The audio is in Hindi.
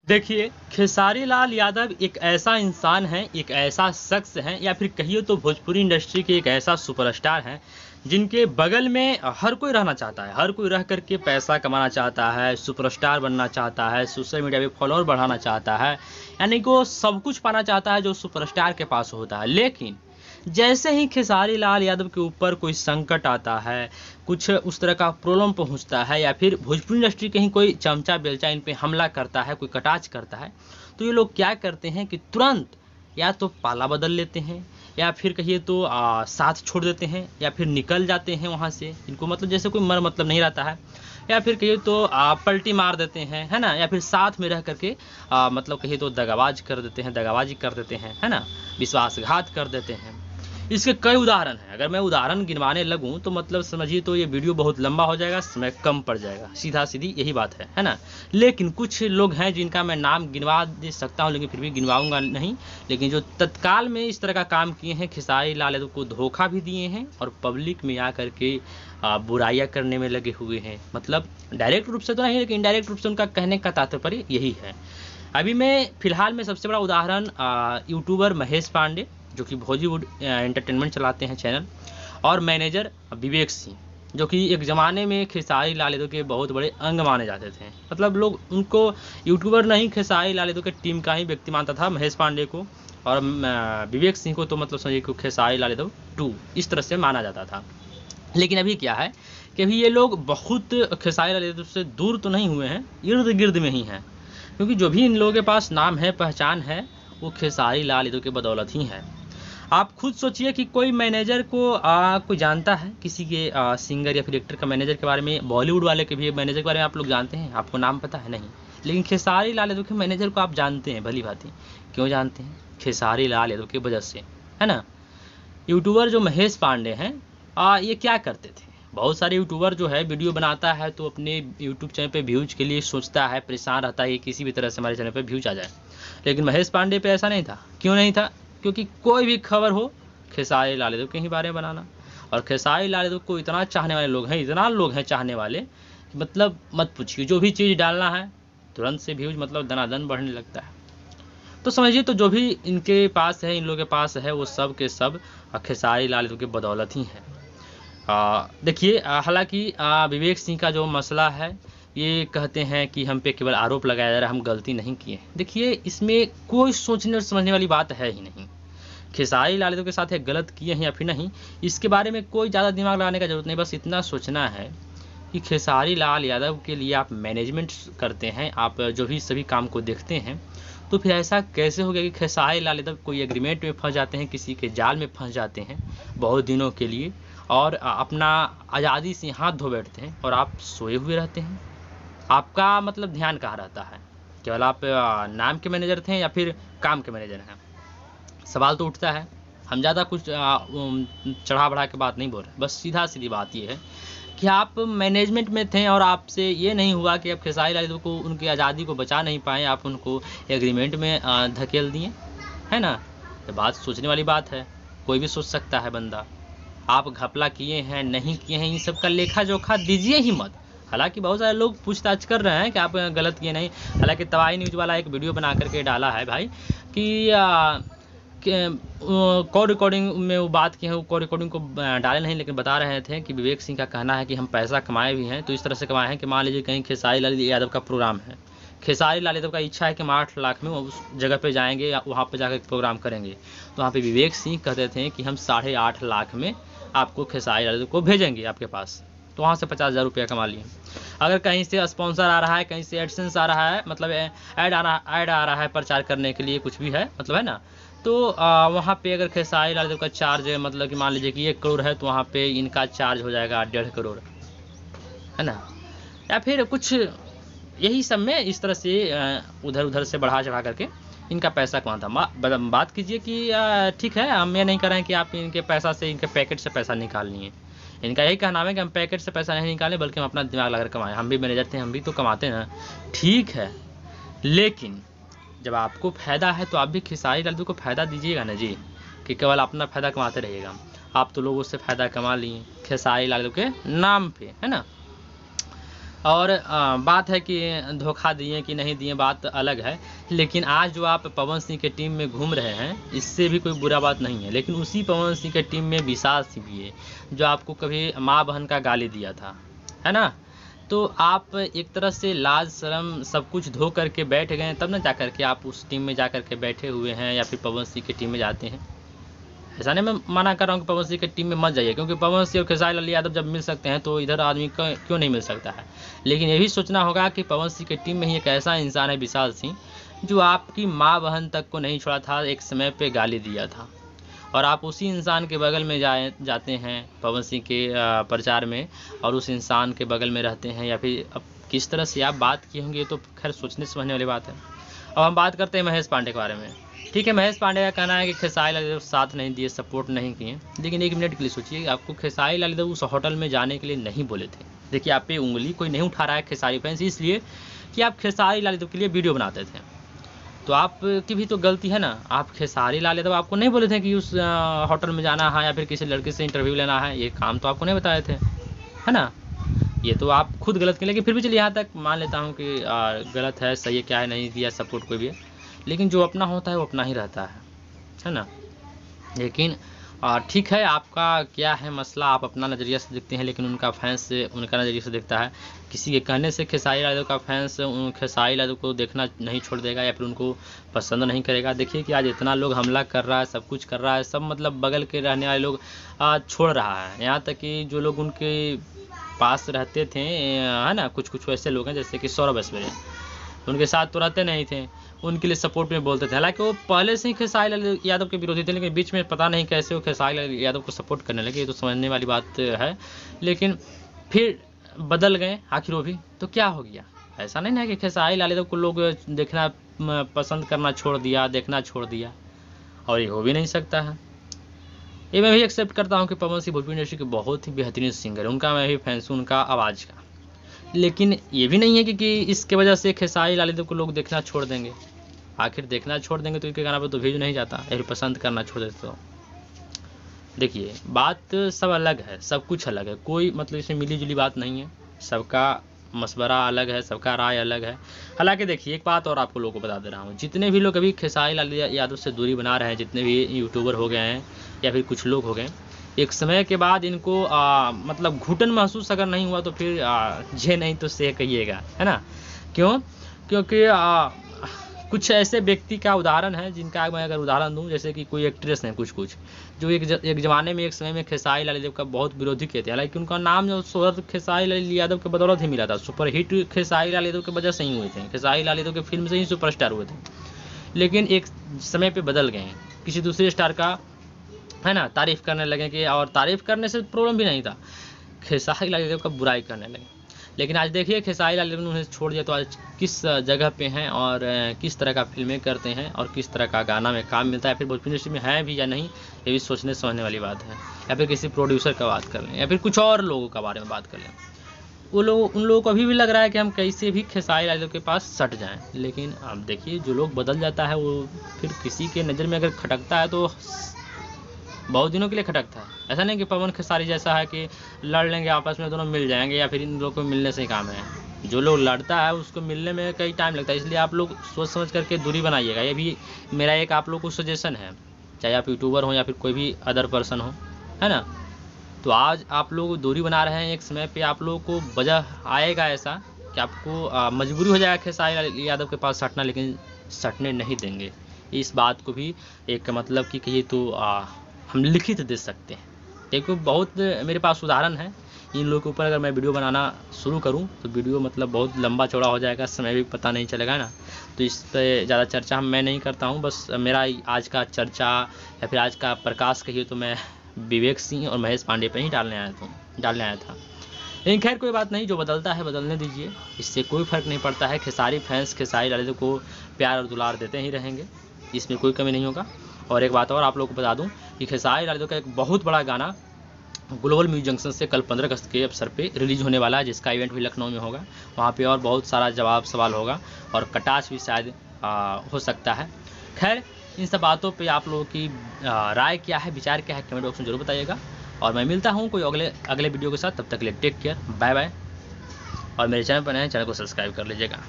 देखिए, खेसारी लाल यादव एक ऐसा इंसान है, एक ऐसा शख्स है या फिर कहिए तो भोजपुरी इंडस्ट्री के एक ऐसा सुपरस्टार हैं, जिनके बगल में हर कोई रहना चाहता है। हर कोई रह कर के पैसा कमाना चाहता है, सुपरस्टार बनना चाहता है, सोशल मीडिया पे फॉलोअर बढ़ाना चाहता है, यानी कि वो सब कुछ पाना चाहता है जो सुपरस्टार के पास होता है। लेकिन जैसे ही खेसारी लाल यादव के ऊपर कोई संकट आता है, कुछ उस तरह का प्रॉब्लम पहुंचता है या फिर भोजपुरी इंडस्ट्री कहीं कोई चमचा बेलचा इन पे हमला करता है, कोई कटाक्ष करता है, तो ये लोग क्या करते हैं कि तुरंत या तो पाला बदल लेते हैं या फिर कहिए तो साथ छोड़ देते हैं या फिर निकल जाते हैं वहाँ से। इनको मतलब जैसे कोई मर मतलब नहीं रहता है, या फिर कहिए तो पलटी मार देते हैं, है ना, या फिर साथ में रह करके मतलब कहिए तो दगाबाज कर देते हैं, दगाबाजी कर देते हैं, है ना, विश्वासघात कर देते हैं। इसके कई उदाहरण हैं। अगर मैं उदाहरण गिनवाने लगूं तो मतलब समझिए तो ये वीडियो बहुत लंबा हो जाएगा, समय कम पड़ जाएगा, सीधा सीधी यही बात है ना। लेकिन कुछ लोग हैं जिनका मैं नाम गिनवा दे सकता हूं, लेकिन फिर भी गिनवाऊंगा नहीं। लेकिन जो तत्काल में इस तरह का काम किए हैं, खेसारी लाल यादव को धोखा भी दिए हैं और पब्लिक में आकर के बुराइयां करने में लगे हुए हैं। मतलब डायरेक्ट रूप से तो नहीं, लेकिन इनडायरेक्ट रूप से उनका कहने का तात्पर्य यही है। अभी मैं फिलहाल में सबसे बड़ा उदाहरण यूट्यूबर महेश पांडे, जो कि बॉलीवुड एंटरटेनमेंट चलाते हैं चैनल, और मैनेजर विवेक सिंह, जो कि एक ज़माने में खेसारी लाल यादव के बहुत बड़े अंग माने जाते थे। मतलब लोग उनको यूट्यूबर नहीं, खेसारी लाल यादव के टीम का ही व्यक्ति मानता था, महेश पांडे को, और विवेक सिंह को तो मतलब समझिए कि खेसारी लाल यादव 2 इस तरह से माना जाता था। लेकिन अभी क्या है कि अभी ये लोग बहुत खेसारी लाल यादव से दूर तो नहीं हुए हैं, इर्द गिर्द में ही हैं, क्योंकि जो भी इन लोगों के पास नाम है, पहचान है, वो खेसारी लाल यादव के बदौलत ही है। आप खुद सोचिए कि कोई मैनेजर को कोई जानता है, किसी के सिंगर या फिर एक्टर का मैनेजर के बारे में, बॉलीवुड वाले के भी मैनेजर के बारे में आप लोग जानते हैं? आपको नाम पता है? नहीं। लेकिन खेसारी लाल यादव के मैनेजर को आप जानते हैं, भली भांति। क्यों जानते हैं? खेसारी लाल यादव की वजह से, है ना। यूट्यूबर जो महेश पांडे हैं, ये क्या करते थे, बहुत सारे यूट्यूबर जो है वीडियो बनाता है तो अपने यूट्यूब चैनल पे व्यूज के लिए सोचता है, परेशान रहता है कि किसी भी तरह से हमारे चैनल पे व्यूज आ जाए। लेकिन महेश पांडे पे ऐसा नहीं था। क्यों नहीं था? क्योंकि कोई भी खबर हो, खेसारी लाल यादव के ही बारे में बनाना। और खेसारी लाल यादव को इतना चाहने वाले लोग हैं, इतना लोग हैं चाहने वाले, मतलब मत पूछिए। जो भी चीज़ डालना है तुरंत से व्यूज मतलब दनादन बढ़ने लगता है। तो समझिए तो जो भी इनके पास है, इन लोगों के पास है, वो सब के सब खेसारी लाल यादव के बदौलत ही है। देखिए, हालांकि विवेक सिंह का जो मसला है, ये कहते हैं कि हम पे केवल आरोप लगाया जा रहा है, हम गलती नहीं किए। देखिए, इसमें कोई सोचने और समझने वाली बात है ही नहीं। खेसारी लाल यादव के साथ गलत किए हैं या फिर नहीं, इसके बारे में कोई ज़्यादा दिमाग लगाने का जरूरत नहीं। बस इतना सोचना है कि खेसारी लाल यादव के लिए आप मैनेजमेंट करते हैं, आप जो भी सभी काम को देखते हैं, तो फिर ऐसा कैसे हो गया कि खेसारी लाल यादव कोई एग्रीमेंट में फंस जाते हैं, किसी के जाल में फंस जाते हैं बहुत दिनों के लिए, और अपना आज़ादी से हाथ धो बैठते हैं और आप सोए हुए रहते हैं। आपका मतलब ध्यान कहाँ रहता है? केवल आप नाम के मैनेजर थे या फिर काम के मैनेजर हैं? सवाल तो उठता है। हम ज़्यादा कुछ चढ़ा बढ़ा के बात नहीं बोल रहे, बस सीधा सीधी बात ये है कि आप मैनेजमेंट में थे और आपसे ये नहीं हुआ कि आप खेसारी लाल यादव को उनकी आज़ादी को बचा नहीं पाए, आप उनको एग्रीमेंट में धकेल दिए, है ना। ये बात सोचने वाली बात है, कोई भी सोच सकता है बंदा। आप घपला किए हैं, नहीं किए हैं, इन सब का लेखा जोखा दीजिए ही मत। हालांकि बहुत सारे लोग पूछताछ कर रहे हैं कि आप गलत किए नहीं। हालांकि तबाही न्यूज़ वाला एक वीडियो बना करके डाला है भाई कि कॉल रिकॉर्डिंग में वो बात की है, वो कॉल रिकॉर्डिंग को डाले नहीं, लेकिन बता रहे थे कि विवेक सिंह का कहना है कि हम पैसा कमाए भी हैं, तो इस तरह से कमाए हैं कि मान लीजिए कहीं खेसारी लाल यादव का प्रोग्राम है, खेसारी लाल यादव का इच्छा है कि हम 8 लाख में उस जगह पे जाएंगे या वहाँ पे जाकर प्रोग्राम करेंगे, तो वहाँ पे विवेक सिंह कहते थे कि हम 8.5 लाख में आपको खेसारी लाल यादव को भेजेंगे आपके पास, तो वहाँ से 50,000 रुपया कमा लिए। अगर कहीं से स्पॉन्सर आ रहा है, कहीं से एडसेंस आ रहा है, मतलब ऐड आ रहा है प्रचार करने के लिए, कुछ भी है मतलब, है ना, तो वहाँ पे अगर खेसारी लाल यादव का चार्ज है, मतलब कि मान लीजिए कि 1 करोड़ है, तो वहाँ पे इनका चार्ज हो जाएगा 1.5 करोड़, है ना। या फिर कुछ यही सब में इस तरह से उधर उधर से बढ़ा चढ़ा करके इनका पैसा कमाता। बात कीजिए कि ठीक है, हम ये नहीं कर रहे हैं कि आप इनके पैसा से, इनके पैकेट से पैसा निकाल लिए। इनका यही कहना है कि हम पैकेट से पैसा नहीं निकालें, बल्कि हम अपना दिमाग लगाकर कमाएं। हम भी मैनेजर थे, हम भी तो कमाते हैं, ठीक है। लेकिन जब आपको फ़ायदा है तो आप भी खेसारी लाल यादव को फ़ायदा दीजिएगा ना जी, कि केवल अपना फ़ायदा कमाते रहिएगा। आप तो लोगों से फ़ायदा कमा लिए खेसारी लाल यादव के नाम पे, है ना। और बात है कि धोखा दिए कि नहीं दिए बात अलग है, लेकिन आज जो आप पवन सिंह के टीम में घूम रहे हैं इससे भी कोई बुरा बात नहीं है। लेकिन उसी पवन सिंह के टीम में विशाल सिंह भी है जो आपको कभी माँ बहन का गाली दिया था, है ना। तो आप एक तरह से लाज शर्म सब कुछ धो करके बैठ गए तब ना जा करके आप उस टीम में जा करके बैठे हुए हैं या फिर पवन सिंह की टीम में जाते हैं। ऐसा नहीं मैं मना कर रहा हूँ कि पवन सिंह की टीम में मत जाइए, क्योंकि पवन सिंह और खेसारी लाल यादव जब मिल सकते हैं तो इधर आदमी का क्यों नहीं मिल सकता है। लेकिन ये भी सोचना होगा कि पवन सिंह की टीम में ही एक ऐसा इंसान है विशाल सिंह जो आपकी माँ बहन तक को नहीं छोड़ा था, एक समय पे गाली दिया था, और आप उसी इंसान के बगल में जाते हैं पवन सिंह के प्रचार में और उस इंसान के बगल में रहते हैं, या फिर अब किस तरह से आप बात किए होंगे ये तो खैर सोचने समझने वाली बात है। अब हम बात करते हैं महेश पांडे के बारे में। ठीक है, महेश पांडे का कहना है कि खेसारी लाल यादव साथ नहीं दिए, सपोर्ट नहीं किए, लेकिन एक मिनट के लिए सोचिए, आपको खेसारी लाल यादव उस होटल में जाने के लिए नहीं बोले थे। देखिए आप पे उंगली कोई नहीं उठा रहा है खेसारी फैंस, इसलिए कि आप खेसारी लाल यादव के लिए वीडियो बनाते थे, तो आपकी भी तो गलती है ना। आप खेसारी लाल यादव आपको नहीं बोले थे कि उस होटल में जाना है या फिर किसी लड़के से इंटरव्यू लेना है, ये काम तो आपको नहीं बताए थे, है ना। ये तो आप खुद गलत किए, लेकिन फिर भी चलिए यहाँ तक मान लेता हूँ कि गलत है, सही है, क्या है, नहीं दिया सपोर्ट कोई भी है, लेकिन जो अपना होता है वो अपना ही रहता है ना। लेकिन ठीक है, आपका क्या है मसला, आप अपना नज़रिया से देखते हैं, लेकिन उनका फैंस उनका नज़रिया से देखता है। किसी के कहने से खेसारी लाल यादव का फैंस खेसारी लाल यादव को देखना नहीं छोड़ देगा या फिर उनको पसंद नहीं करेगा। देखिए कि आज इतना लोग हमला कर रहा है, सब कुछ कर रहा है, सब मतलब बगल के रहने वाले लोग छोड़ रहा है, यहाँ तक कि जो लोग उनके पास रहते थे, है ना, कुछ वैसे लोग हैं जैसे कि सौरभ ऐश्वर्या, उनके साथ तो रहते नहीं थे, उनके लिए सपोर्ट में बोलते थे। हालांकि वो पहले से ही खेसारी लाल यादव के विरोधी थे, लेकिन बीच में पता नहीं कैसे वो खेसारी लाल यादव को सपोर्ट करने लगे, ये तो समझने वाली बात है। लेकिन फिर बदल गए आखिर वो भी, तो क्या हो गया। ऐसा नहीं ना कि खेसारी लाल यादव को लोग देखना पसंद करना छोड़ दिया, देखना छोड़ दिया, और ये हो भी नहीं सकता है। ये मैं भी एक्सेप्ट करता हूँ कि पवन सिंह भोजपुरी इंडस्ट्री के बहुत ही बेहतरीन सिंगर है, उनका मैं भी फैंस हूँ, उनका आवाज़ का। लेकिन ये भी नहीं है कि इसके वजह से खेसारी लाल यादव को लोग देखना छोड़ देंगे। आखिर देखना छोड़ देंगे तो इनके गाना पर तो व्यूज नहीं जाता, या फिर पसंद करना छोड़ देते तो। देखिए बात सब अलग है, सब कुछ अलग है, कोई मतलब इसमें मिली जुली बात नहीं है, सबका मशवरा अलग है, सबका राय अलग है। हालांकि देखिए एक बात और आपको लोगों को बता दे रहा हूँ, जितने भी लोग अभी खेसारी लाल यादव से दूरी बना रहे हैं, जितने भी यूट्यूबर हो गए हैं या फिर कुछ लोग हो गए, एक समय के बाद इनको मतलब घुटन महसूस अगर नहीं हुआ तो फिर जे नहीं तो से कहिएगा, है ना। क्यों? क्योंकि कुछ ऐसे व्यक्ति का उदाहरण है जिनका मैं अगर उदाहरण दूं, जैसे कि कोई एक्ट्रेस हैं कुछ जो एक ज़माने में एक समय में खेसारी लाल यादव का बहुत विरोधी किए थे। हालांकि उनका नाम जो शोहरत खेसारी लाल यादव के बदौलत ही मिला था, सुपरहिट खेसारी लाल यादव की वजह से ही हुए थे, खेसारी लाल यादव के फिल्म से ही सुपरस्टार हुए थे। लेकिन एक समय पर बदल गए, किसी दूसरे स्टार का, है ना, तारीफ़ करने लगे कि, और तारीफ़ करने से प्रॉब्लम भी नहीं था, खेसारी लाल यादव का बुराई करने लगे। लेकिन आज देखिए खेसारी लाल यादव ने उन्हें छोड़ दिया तो आज किस जगह पे हैं और किस तरह का फिल्में करते हैं और किस तरह का गाना में काम मिलता है, फिर भोजपुरी इंडस्ट्री में है भी या नहीं, ये भी सोचने समझने वाली बात है। या फिर किसी प्रोड्यूसर का बात कर लें या फिर कुछ और लोगों का बारे में बात कर लें, वो लोग उन लोगों को अभी भी लग रहा है कि हम कैसे भी खेसारी लाल यादव के पास सट जाएं। लेकिन अब देखिए जो लोग बदल जाता है वो फिर किसी के नज़र में अगर खटकता है तो बहुत दिनों के लिए खटकता है। ऐसा नहीं कि पवन खेसारी जैसा है कि लड़ लेंगे आपस में दोनों मिल जाएंगे या फिर इन लोगों को मिलने से ही काम है। जो लोग लड़ता है उसको मिलने में कई टाइम लगता है, इसलिए आप लोग सोच समझ करके दूरी बनाइएगा। ये भी मेरा एक आप लोग को सजेशन है, चाहे आप यूट्यूबर हो या फिर कोई भी अदर पर्सन हो, है ना। तो आज आप लोग दूरी बना रहे हैं, एक समय पर आप लोगों को वजह आएगा ऐसा कि आपको मजबूरी हो जाएगा खेसारी यादव के पास सटना, लेकिन सटने नहीं देंगे। इस बात को भी एक मतलब कि कहिए तो हम लिखित दे सकते हैं, क्योंकि बहुत मेरे पास उदाहरण है। इन लोगों के ऊपर अगर मैं वीडियो बनाना शुरू करूं तो वीडियो मतलब बहुत लंबा चौड़ा हो जाएगा, समय भी पता नहीं चलेगा ना। तो इस पर ज़्यादा चर्चा मैं नहीं करता हूं। बस मेरा आज का चर्चा या फिर आज का प्रकाश कहिए तो मैं विवेक सिंह और महेश पांडे पर ही डालने आया था। लेकिन खैर कोई बात नहीं, जो बदलता है बदलने दीजिए, इससे कोई फ़र्क नहीं पड़ता है। खेसारी फैंस खेसारी लाल यादव को प्यार और दुलार देते ही रहेंगे, इसमें कोई कमी नहीं होगा। और एक बात और आप लोगों को बता दूं कि खेसारी लाल यादव का एक बहुत बड़ा गाना ग्लोबल म्यूजिक जंक्शन से कल 15 अगस्त के अवसर पे रिलीज होने वाला है, जिसका इवेंट भी लखनऊ में होगा। वहाँ पे और बहुत सारा जवाब सवाल होगा और कटाच भी शायद हो सकता है। खैर इन सब बातों पे आप लोगों की राय क्या है, विचार क्या है, कमेंट बॉक्स में जरूर बताइएगा। और मैं मिलता हूँ कोई अगले वीडियो के साथ, तब तक के लिए टेक केयर, बाय बाय। और मेरे चैनल पर नए हैं, चैनल को सब्सक्राइब कर लीजिएगा।